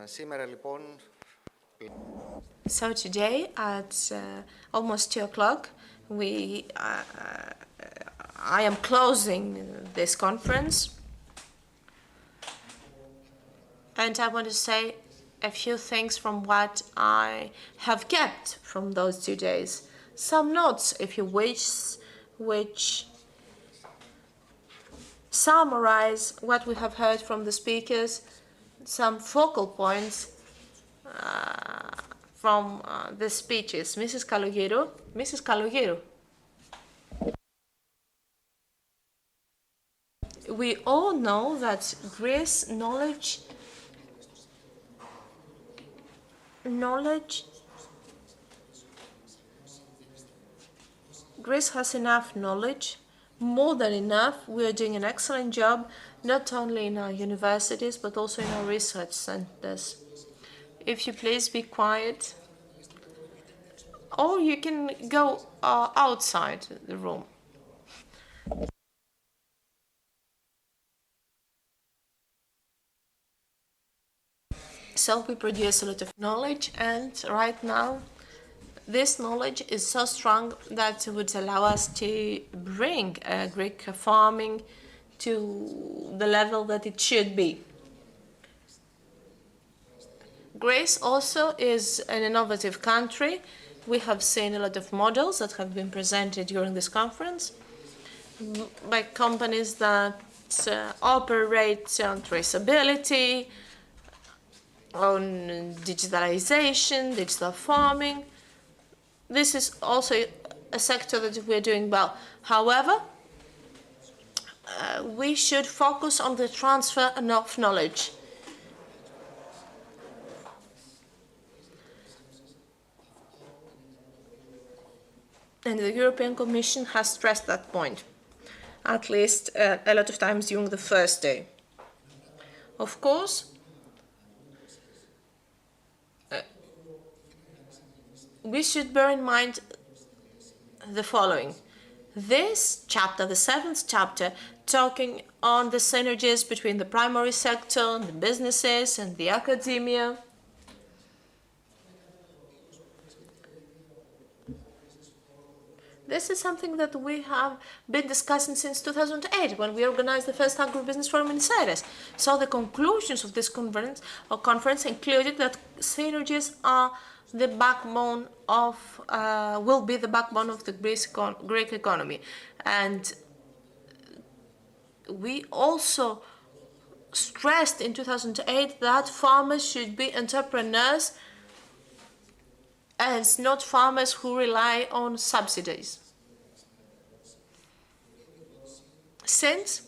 Σήμερα λοιπόν. So today at almost 2 o'clock, I am closing this conference, and I want to say a few things from what I have kept from those 2 days. Some notes, if you wish, which summarize what we have heard from the speakers, some focal points from the speeches. Mrs. Kalogiru. We all know that Greece knowledge Greece has enough knowledge, more than enough. We are doing an excellent job, not only in our universities, but also in our research centers. If you please be quiet, or you can go outside the room. So we produce a lot of knowledge, and right now this knowledge is so strong that it would allow us to bring Greek farming to the level that it should be. Greece also is an innovative country. We have seen a lot of models that have been presented during this conference by companies that operate on traceability, on digitalization, digital farming. This is also a sector that we're doing well. However, we should focus on the transfer of knowledge. And the European Commission has stressed that point, at least a lot of times during the first day. Of course, we should bear in mind the following. This chapter, the 7th chapter, talking on the synergies between the primary sector, the businesses, and the academia. This is something that we have been discussing since 2008, when we organized the first AgriBusiness Forum in Ceres. So the conclusions of this conference included that synergies are the backbone of, will be the backbone of the Greek economy. And we also stressed in 2008 that farmers should be entrepreneurs and not farmers who rely on subsidies. Since,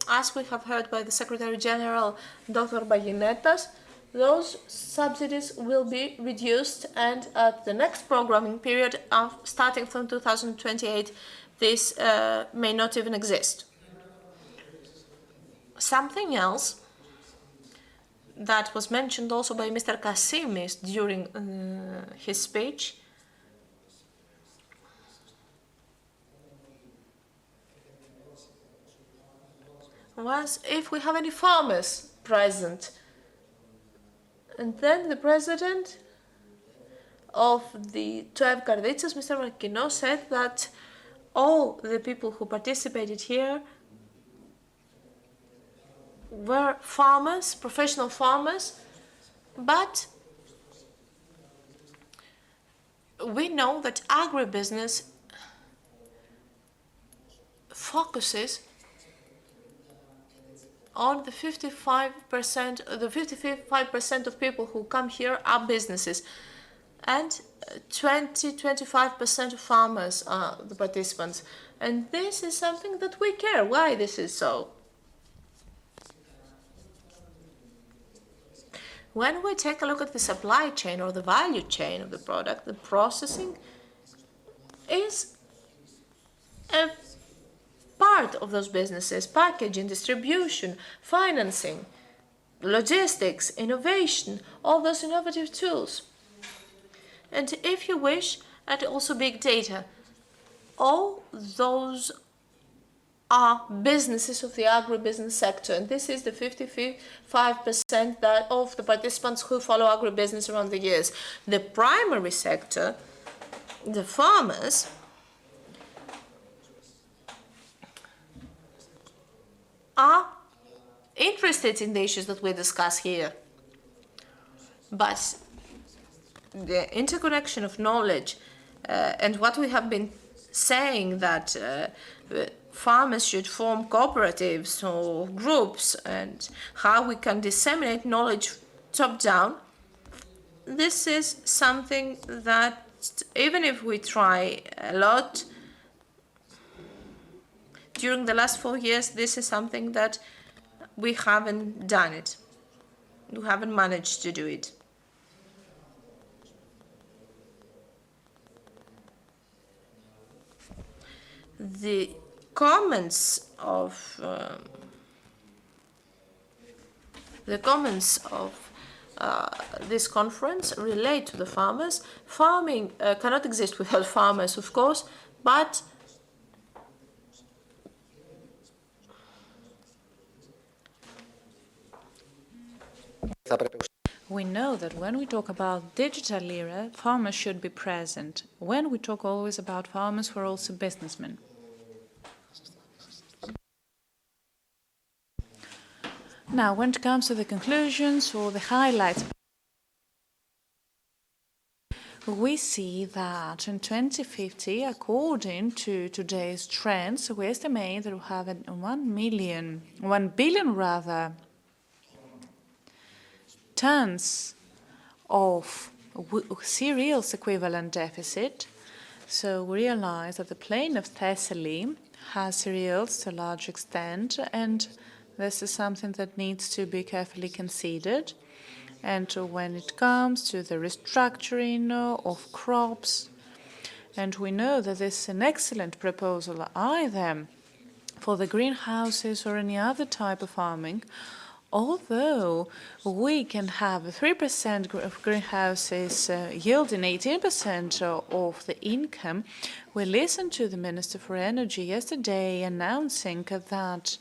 as we have heard by the Secretary General, Dr. Baginetas, those subsidies will be reduced, and at the next programming period, starting from 2028, this may not even exist. Something else that was mentioned also by Mr. Kasimis during his speech was if we have any farmers present. And then the president of the 12 Karditsas, Mr. Markino, said that all the people who participated here were farmers, professional farmers, but we know that agribusiness focuses on the 55% of people who come here are businesses, and 20-25% of farmers are the participants. And this is something that we care. Why this is so? When we take a look at the supply chain or the value chain of the product, the processing is a part of those businesses: packaging, distribution, financing, logistics, innovation, all those innovative tools. And if you wish, and also big data, all those are businesses of the agribusiness sector, and this is the 55% that of the participants who follow agribusiness around the years. The primary sector, the farmers, are interested in the issues that we discuss here. But the interconnection of knowledge and what we have been saying that farmers should form cooperatives or groups and how we can disseminate knowledge top down, this is something that even if we try a lot, during the last 4 years, this is something that we haven't done it. We haven't managed to do it. The comments of this conference relate to the farmers. Farming cannot exist without farmers, of course, but we know that when we talk about digital era, farmers should be present. When we talk always about farmers, we're also businessmen. Now, when it comes to the conclusions or the highlights, we see that in 2050, according to today's trends, we estimate that we'll have 1 billion tons of cereals equivalent deficit. So we realize that the plain of Thessaly has cereals to a large extent, and this is something that needs to be carefully considered. And when it comes to the restructuring of crops, and we know that this is an excellent proposal either for the greenhouses or any other type of farming, although we can have 3% of greenhouses yielding 18% of the income, we listened to the Minister for Energy yesterday announcing that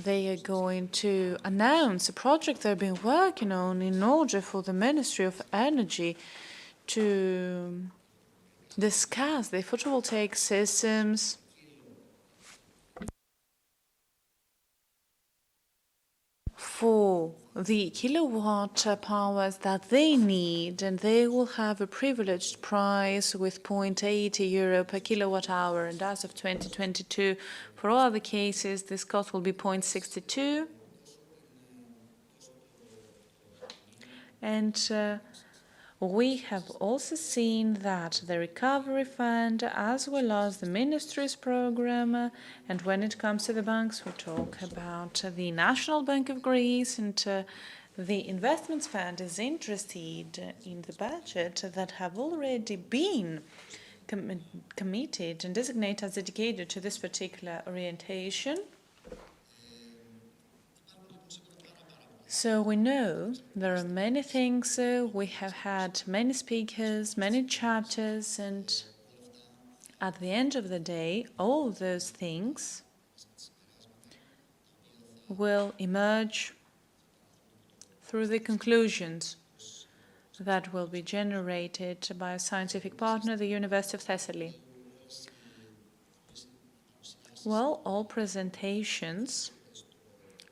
they are going to announce a project they've been working on in order for the Ministry of Energy to discuss the photovoltaic systems for the kilowatt powers that they need, and they will have a privileged price with 0.80 euro per kilowatt hour. And as of 2022, for all other cases, this cost will be 0.62. And we have also seen that the recovery fund, as well as the ministry's program, and when it comes to the banks, we talk about the National Bank of Greece, and the investments fund is interested in the budget that have already been committed and designated as dedicated to this particular orientation. So we know there are many things, we have had many speakers, many chapters, and at the end of the day, all those things will emerge through the conclusions that will be generated by a scientific partner, the University of Thessaly. Well, all presentations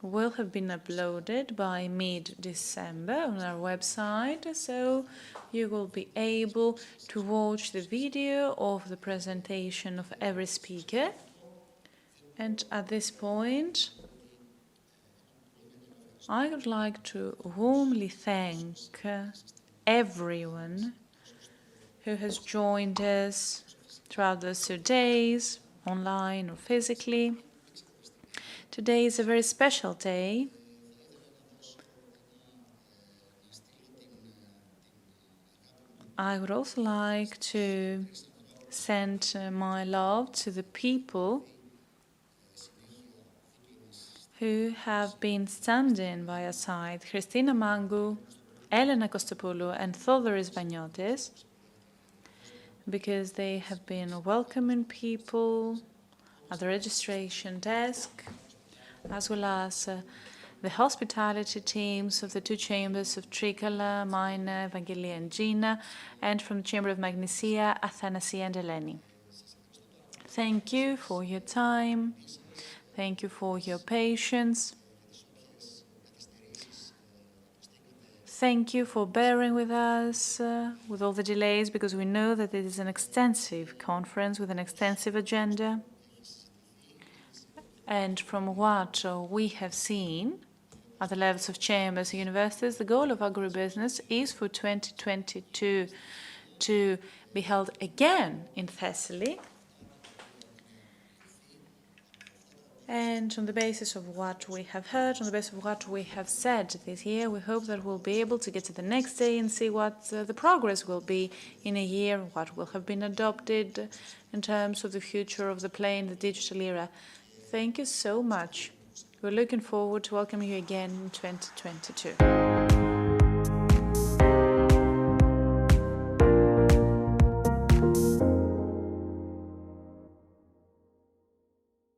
will have been uploaded by mid-December on our website, so you will be able to watch the video of the presentation of every speaker. And at this point, I would like to warmly thank everyone who has joined us throughout those 2 days, online or physically. Today is a very special day. I would also like to send my love to the people who have been standing by our side, Christina Mangou, Elena Kostopoulou and Thodoris Vaniotis. because they have been welcoming people at the registration desk, as well as the hospitality teams of the two chambers of Trikala, Maina, Evangelia and Gina, and from the Chamber of Magnesia, Athanasia and Eleni. Thank you for your time. Thank you for your patience. Thank you for bearing with us with all the delays, because we know that it is an extensive conference with an extensive agenda. And from what we have seen at the levels of chambers and universities, the goal of agribusiness is for 2022 to be held again in Thessaly. And on the basis of what we have heard, on the basis of what we have said this year, we hope that we'll be able to get to the next day and see what the progress will be in a year, what will have been adopted in terms of the future of the play in the digital era. Thank you so much. We're looking forward to welcoming you again in 2022.